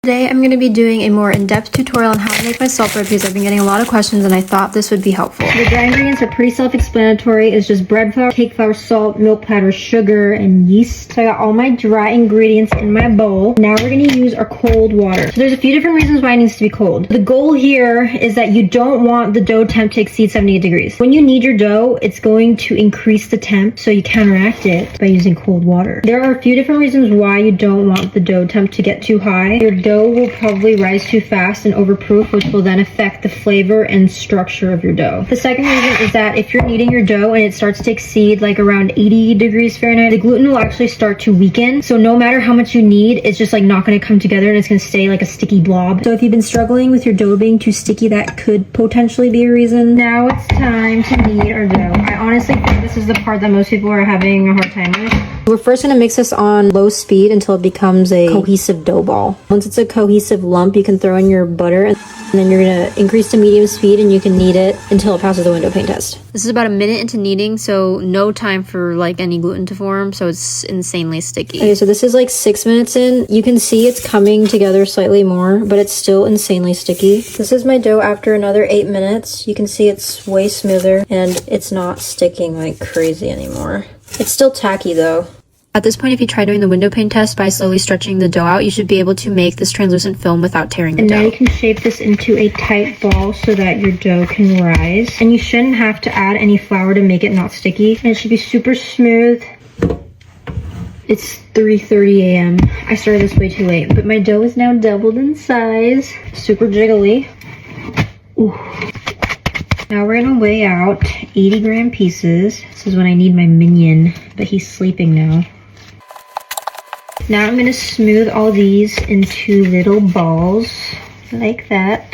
Today I'm going to be doing a more in-depth tutorial on how to make my salt bread because I've been getting a lot of questions and I thought this would be helpful. The dry ingredients are pretty self-explanatory. It's just bread flour, cake flour, salt, milk powder, sugar, and yeast. So I got all my dry ingredients in my bowl. Now we're going to use our cold water. So there's a few different reasons why it needs to be cold. The goal here is that you don't want the dough temp to exceed 78 degrees. When you knead your dough, it's going to increase the temp, so you counteract it by using cold water. There are a few different reasons why you don't want the dough temp to get too high. Your dough will probably rise too fast and overproof, which will then affect the flavor and structure of your dough. The second reason is that if you're kneading your dough and it starts to exceed like around 80 degrees Fahrenheit, the gluten will actually start to weaken. So no matter how much you knead, it's just like not going to come together and it's going to stay like a sticky blob. So if you've been struggling with your dough being too sticky, that could potentially be a reason. Now it's time to knead our dough. I honestly think this is the part that most people are having a hard time with. We're first going to mix this on low speed until it becomes a cohesive dough ball. Once it's a cohesive lump, you can throw in your butter and then you're going to increase to medium speed and you can knead it until it passes the window pane test. This is about a minute into kneading, so no time for like any gluten to form, so it's insanely sticky. Okay, so this is like 6 minutes in. You can see it's coming together slightly more, but it's still insanely sticky. This is my dough after another 8 minutes. You can see it's way smoother and it's not sticking like crazy anymore. It's still tacky though. At this point, if you try doing the window pane test by slowly stretching the dough out, you should be able to make this translucent film without tearing the dough. And now you can shape this into a tight ball so that your dough can rise. And you shouldn't have to add any flour to make it not sticky. And it should be super smooth. It's 3:30 a.m. I started this way too late, but my dough is now doubled in size. Super jiggly. Ooh. Now we're gonna weigh out 80-gram pieces. This is when I need my minion, but he's sleeping now. Now I'm gonna smooth all these into little balls, like that.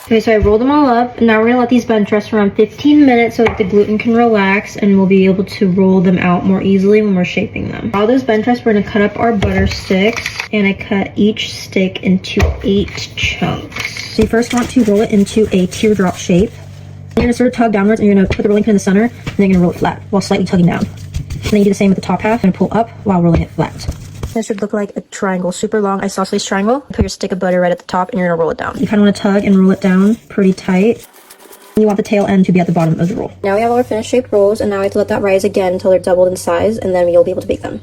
Okay, so I rolled them all up, and now we're gonna let these bench rest for around 15 minutes so that the gluten can relax, and we'll be able to roll them out more easily when we're shaping them. While those bench rest, we're gonna cut up our butter sticks, and I cut each stick into 8 chunks. So you first want to roll it into a teardrop shape. You're gonna sort of tug downwards, and you're gonna put the rolling pin in the center, and then you're gonna roll it flat while slightly tugging down. And then you do the same with the top half and pull up while rolling it flat. This should look like a triangle, super long isosceles triangle. Put your stick of butter right at the top and you're gonna roll it down. You kind of want to tug and roll it down pretty tight. You want the tail end to be at the bottom of the roll. Now we have all our finished shaped rolls, and now I have to let that rise again until they're doubled in size, and then you'll be able to bake them.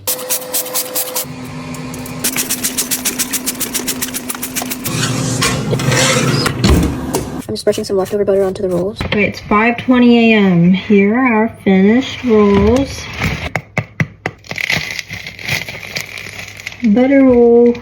I'm just brushing some leftover butter onto the rolls. Okay, it's 5:20 a.m. Here are our finished rolls. Butter roll.